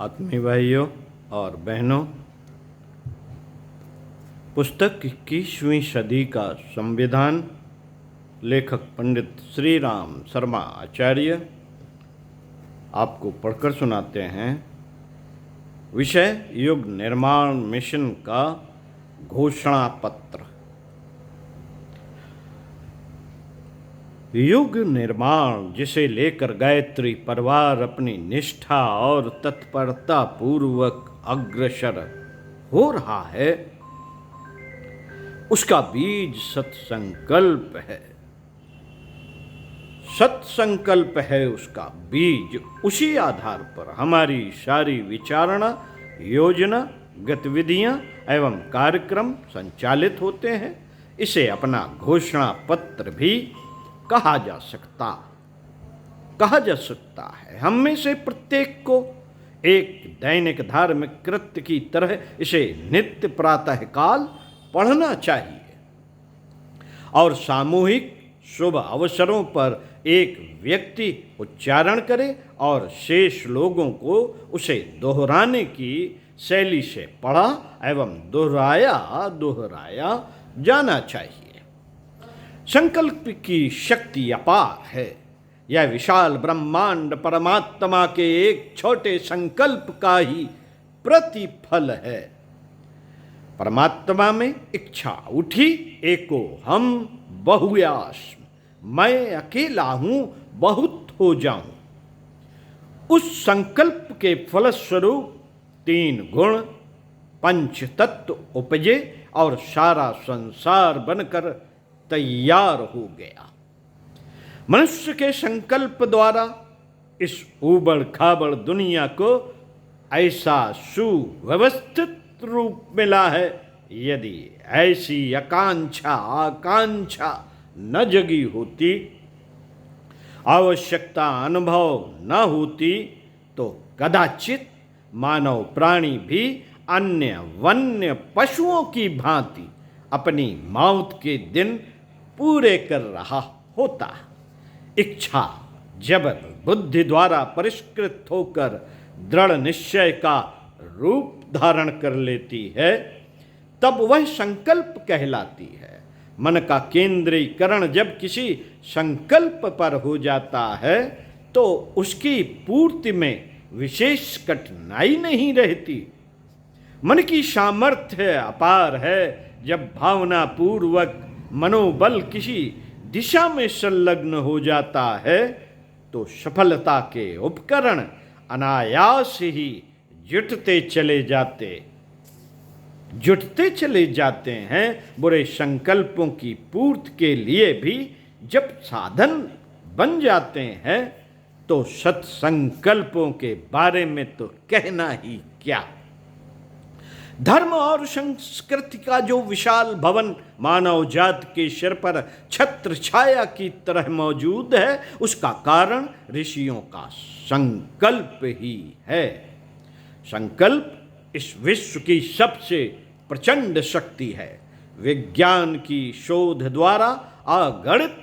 आत्मीय भाइयों और बहनों, पुस्तक 21वीं सदी का संविधान, लेखक पंडित श्री राम शर्मा आचार्य आपको पढ़कर सुनाते हैं। विषय युग निर्माण मिशन का घोषणा पत्र। युग निर्माण जिसे लेकर गायत्री परिवार अपनी निष्ठा और तत्परता पूर्वक अग्रसर हो रहा है, उसका बीज सत्संकल्प है। सत्संकल्प है उसका बीज। उसी आधार पर हमारी सारी विचारणा, योजना, गतिविधियां एवं कार्यक्रम संचालित होते हैं। इसे अपना घोषणा पत्र भी कहा जा सकता है। हम में से प्रत्येक को एक दैनिक धार्मिक कृत्य की तरह इसे नित्य प्रातःकाल पढ़ना चाहिए और सामूहिक शुभ अवसरों पर एक व्यक्ति उच्चारण करे और शेष लोगों को उसे दोहराने की शैली से पढ़ा एवं दोहराया जाना चाहिए। संकल्प की शक्ति अपार है। यह विशाल ब्रह्मांड परमात्मा के एक छोटे संकल्प का ही प्रतिफल है। परमात्मा में इच्छा उठी, एको हम बहुयास, मैं अकेला हूं बहुत हो जाऊं। उस संकल्प के फलस्वरूप 3 गुण पंच तत्व उपजे और सारा संसार बनकर तैयार हो गया। मनुष्य के संकल्प द्वारा इस उबड़ खाबड़ दुनिया को ऐसा सुव्यवस्थित रूप मिला है। यदि ऐसी आकांक्षा न जगी होती, आवश्यकता अनुभव न होती, तो कदाचित मानव प्राणी भी अन्य वन्य पशुओं की भांति अपनी मौत के दिन पूरे कर रहा होता। इच्छा जब बुद्धि द्वारा परिष्कृत होकर दृढ़ निश्चय का रूप धारण कर लेती है, तब वह संकल्प कहलाती है। मन का केंद्रीकरण जब किसी संकल्प पर हो जाता है, तो उसकी पूर्ति में विशेष कठिनाई नहीं रहती। मन की सामर्थ्य अपार है। जब भावना पूर्वक मनोबल किसी दिशा में संलग्न हो जाता है, तो सफलता के उपकरण अनायास ही जुटते चले जाते हैं। बुरे संकल्पों की पूर्ति के लिए भी जब साधन बन जाते हैं, तो सत्संकल्पों के बारे में तो कहना ही क्या। धर्म और संस्कृति का जो विशाल भवन मानव जात के सिर पर छत्र छाया की तरह मौजूद है, उसका कारण ऋषियों का संकल्प ही है। संकल्प इस विश्व की सबसे प्रचंड शक्ति है। विज्ञान की शोध द्वारा अगणित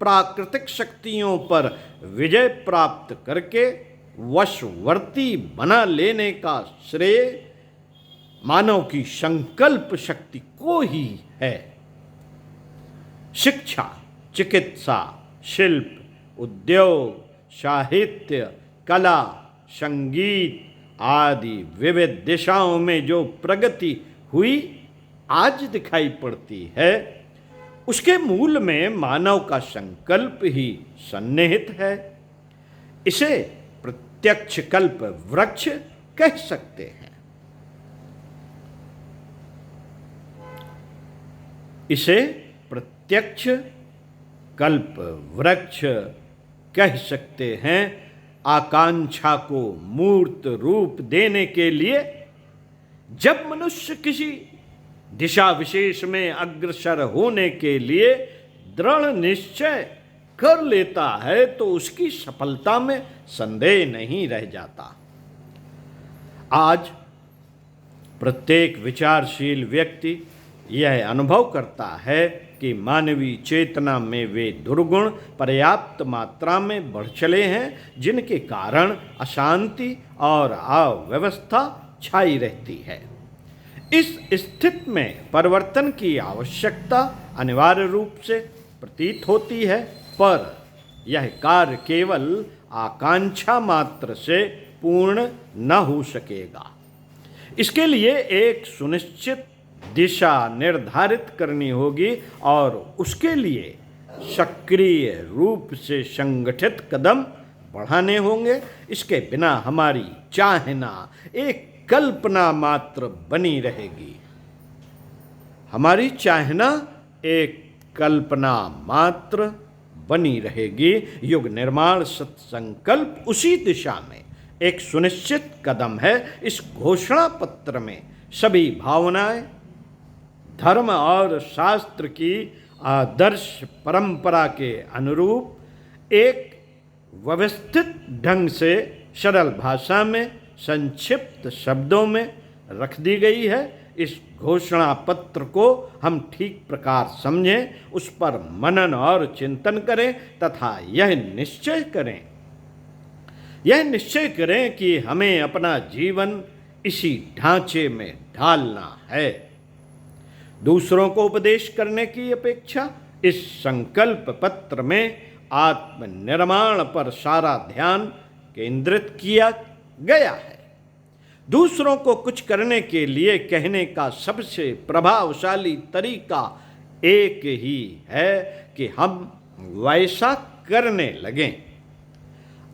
प्राकृतिक शक्तियों पर विजय प्राप्त करके वशवर्ती बना लेने का श्रेय मानव की संकल्प शक्ति को ही है। शिक्षा, चिकित्सा, शिल्प, उद्योग, साहित्य, कला, संगीत आदि विविध दिशाओं में जो प्रगति हुई आज दिखाई पड़ती है, उसके मूल में मानव का संकल्प ही सन्निहित है। इसे प्रत्यक्ष कल्प वृक्ष कह सकते हैं। इसे प्रत्यक्ष कल्प वृक्ष कह सकते हैं। आकांक्षा को मूर्त रूप देने के लिए जब मनुष्य किसी दिशा विशेष में अग्रसर होने के लिए दृढ़ निश्चय कर लेता है, तो उसकी सफलता में संदेह नहीं रह जाता। आज प्रत्येक विचारशील व्यक्ति यह अनुभव करता है कि मानवीय चेतना में वे दुर्गुण पर्याप्त मात्रा में बढ़ चले हैं, जिनके कारण अशांति और अव्यवस्था छाई रहती है। इस स्थिति में परिवर्तन की आवश्यकता अनिवार्य रूप से प्रतीत होती है, पर यह कार्य केवल आकांक्षा मात्र से पूर्ण न हो सकेगा। इसके लिए एक सुनिश्चित दिशा निर्धारित करनी होगी और उसके लिए सक्रिय रूप से संगठित कदम बढ़ाने होंगे। इसके बिना हमारी चाहना एक कल्पना मात्र बनी रहेगी। हमारी चाहना एक कल्पना मात्र बनी रहेगी। युग निर्माण सत्संकल्प उसी दिशा में एक सुनिश्चित कदम है। इस घोषणा पत्र में सभी भावनाएं धर्म और शास्त्र की आदर्श परंपरा के अनुरूप एक व्यवस्थित ढंग से सरल भाषा में संक्षिप्त शब्दों में रख दी गई है। इस घोषणा पत्र को हम ठीक प्रकार समझें, उस पर मनन और चिंतन करें तथा यह निश्चय करें कि हमें अपना जीवन इसी ढांचे में ढालना है। दूसरों को उपदेश करने की अपेक्षा इस संकल्प पत्र में आत्मनिर्माण पर सारा ध्यान केंद्रित किया गया है। दूसरों को कुछ करने के लिए कहने का सबसे प्रभावशाली तरीका एक ही है कि हम वैसा करने लगें।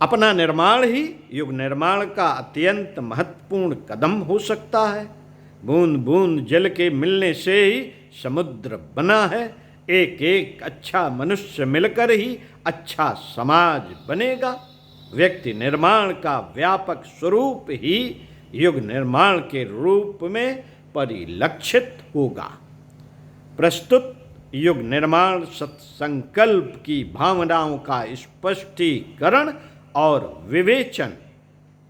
अपना निर्माण ही युग निर्माण का अत्यंत महत्वपूर्ण कदम हो सकता है। बूंद बूंद जल के मिलने से ही समुद्र बना है। एक एक अच्छा मनुष्य मिलकर ही अच्छा समाज बनेगा। व्यक्ति निर्माण का व्यापक स्वरूप ही युग निर्माण के रूप में परिलक्षित होगा। प्रस्तुत युग निर्माण सत्संकल्प की भावनाओं का स्पष्टीकरण और विवेचन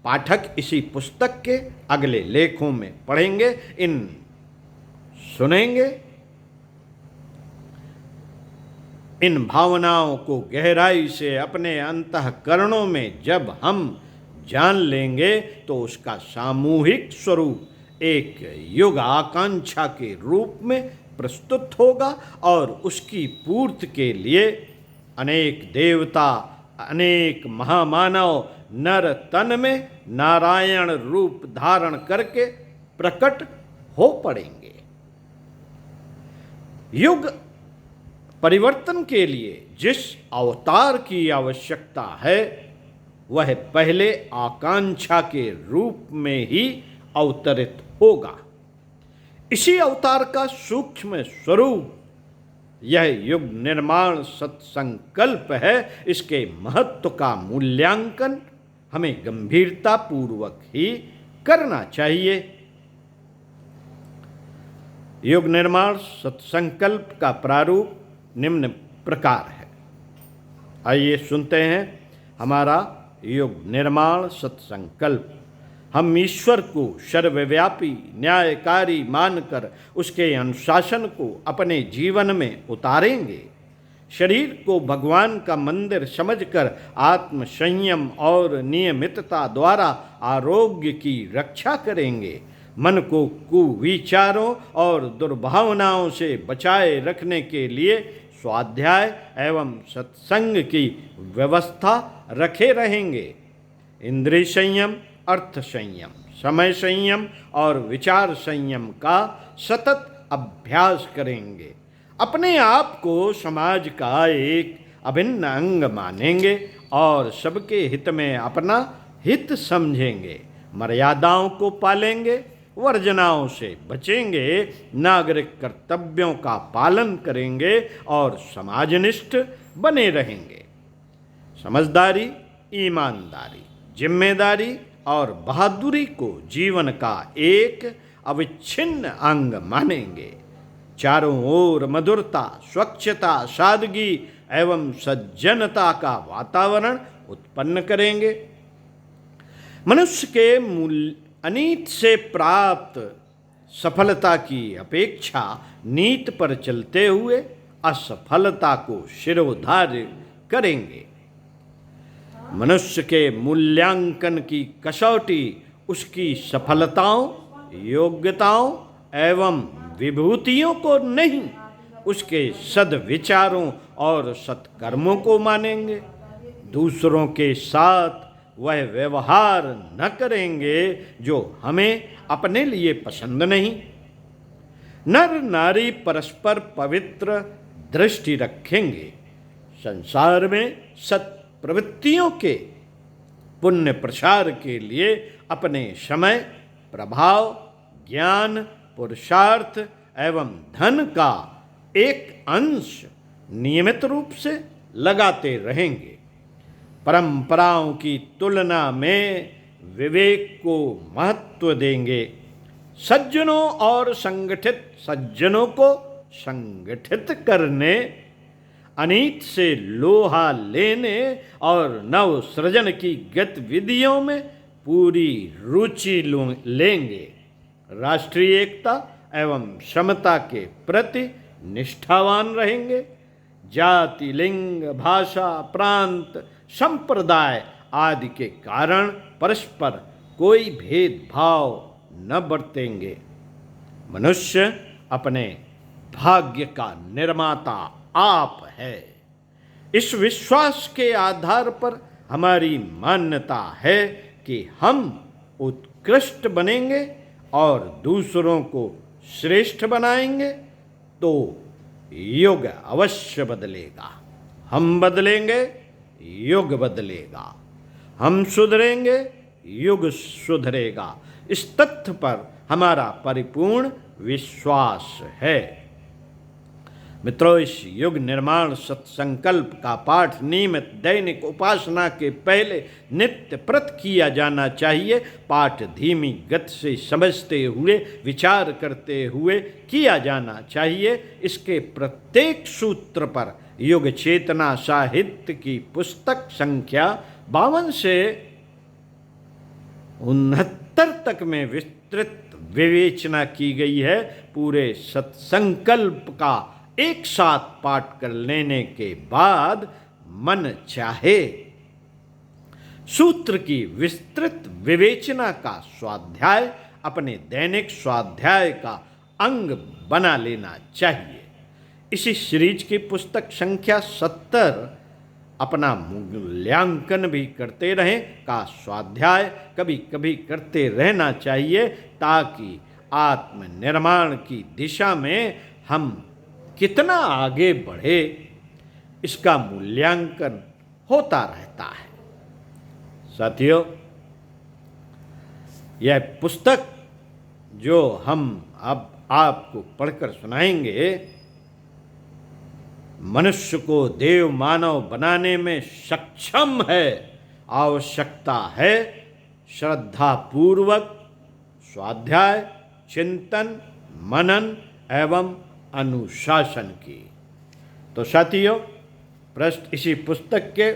पाठक इसी पुस्तक के अगले लेखों में पढ़ेंगे, सुनेंगे। इन भावनाओं को गहराई से अपने अंतःकरणों में जब हम जान लेंगे तो उसका सामूहिक स्वरूप एक युग आकांक्षा के रूप में प्रस्तुत होगा और उसकी पूर्ति के लिए अनेक देवता, अनेक महामानव नर तन में नारायण रूप धारण करके प्रकट हो पड़ेंगे। युग परिवर्तन के लिए जिस अवतार की आवश्यकता है वह पहले आकांक्षा के रूप में ही अवतरित होगा। इसी अवतार का सूक्ष्म स्वरूप यह युग निर्माण सत्संकल्प है। इसके महत्व का मूल्यांकन हमें गंभीरता पूर्वक ही करना चाहिए। युग निर्माण सत्संकल्प का प्रारूप निम्न प्रकार है। आइए सुनते हैं हमारा युग निर्माण सत्संकल्प। हम ईश्वर को सर्वव्यापी न्यायकारी मानकर उसके अनुशासन को अपने जीवन में उतारेंगे। शरीर को भगवान का मंदिर समझकर आत्म संयम और नियमितता द्वारा आरोग्य की रक्षा करेंगे। मन को कुविचारों और दुर्भावनाओं से बचाए रखने के लिए स्वाध्याय एवं सत्संग की व्यवस्था रखे रहेंगे। इंद्रिय संयम, अर्थ संयम, समय संयम और विचार संयम का सतत अभ्यास करेंगे। अपने आप को समाज का एक अभिन्न अंग मानेंगे और सबके हित में अपना हित समझेंगे। मर्यादाओं को पालेंगे, वर्जनाओं से बचेंगे, नागरिक कर्तव्यों का पालन करेंगे और समाजनिष्ठ बने रहेंगे। समझदारी, ईमानदारी, जिम्मेदारी और बहादुरी को जीवन का एक अविच्छिन्न अंग मानेंगे। चारों ओर मधुरता, स्वच्छता, सादगी एवं सज्जनता का वातावरण उत्पन्न करेंगे। मनुष्य के अनीत से प्राप्त सफलता की अपेक्षा नीत पर चलते हुए असफलता को शिरोधार्य करेंगे। मनुष्य के मूल्यांकन की कसौटी उसकी सफलताओं, योग्यताओं एवं विभूतियों को नहीं, उसके सद्विचारों और सत्कर्मों को मानेंगे। दूसरों के साथ वह व्यवहार न करेंगे जो हमें अपने लिए पसंद नहीं। नर नारी परस्पर पवित्र दृष्टि रखेंगे। संसार में सत्प्रवृत्तियों के पुण्य प्रसार के लिए अपने समय, प्रभाव, ज्ञान, पुरुषार्थ एवं धन का एक अंश नियमित रूप से लगाते रहेंगे। परंपराओं की तुलना में विवेक को महत्व देंगे। सज्जनों और संगठित सज्जनों को संगठित करने, अनीत से लोहा लेने और नव सृजन की गतिविधियों में पूरी रुचि लेंगे। राष्ट्रीय एकता एवं समता के प्रति निष्ठावान रहेंगे। जाति, लिंग, भाषा, प्रांत, संप्रदाय आदि के कारण परस्पर कोई भेदभाव न बरतेंगे। मनुष्य अपने भाग्य का निर्माता आप है। इस विश्वास के आधार पर हमारी मान्यता है कि हम उत्कृष्ट बनेंगे और दूसरों को श्रेष्ठ बनाएंगे तो युग अवश्य बदलेगा। हम बदलेंगे, युग बदलेगा। हम सुधरेंगे, युग सुधरेगा। इस तथ्य पर हमारा परिपूर्ण विश्वास है। मित्रों, इस युग निर्माण सत्संकल्प का पाठ नियमित दैनिक उपासना के पहले नित्य प्रत किया जाना चाहिए। पाठ धीमी गति से समझते हुए, विचार करते हुए किया जाना चाहिए। इसके प्रत्येक सूत्र पर युग चेतना साहित्य की पुस्तक संख्या 52 से 69 तक में विस्तृत विवेचना की गई है। पूरे सत्संकल्प का एक साथ पाठ कर लेने के बाद मन चाहे सूत्र की विस्तृत विवेचना का स्वाध्याय अपने दैनिक स्वाध्याय का अंग बना लेना चाहिए। इसी सीरीज की पुस्तक संख्या 70 अपना मूल्यांकन भी करते रहें का स्वाध्याय कभी कभी करते रहना चाहिए, ताकि आत्मनिर्माण की दिशा में हम कितना आगे बढ़े इसका मूल्यांकन होता रहता है। साथियों, यह पुस्तक जो हम अब आपको पढ़कर सुनाएंगे, मनुष्य को देव मानव बनाने में सक्षम है। आवश्यकता है श्रद्धा पूर्वक स्वाध्याय, चिंतन, मनन एवं अनुशासन की। तो साथियों, इसी पुस्तक के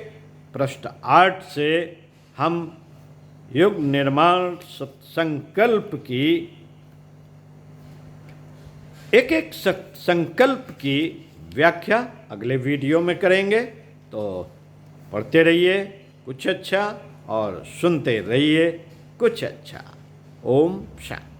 पृष्ठ 8 से हम युग निर्माण संकल्प की एक संकल्प की व्याख्या अगले वीडियो में करेंगे। तो पढ़ते रहिए कुछ अच्छा और सुनते रहिए कुछ अच्छा। ओम शांति।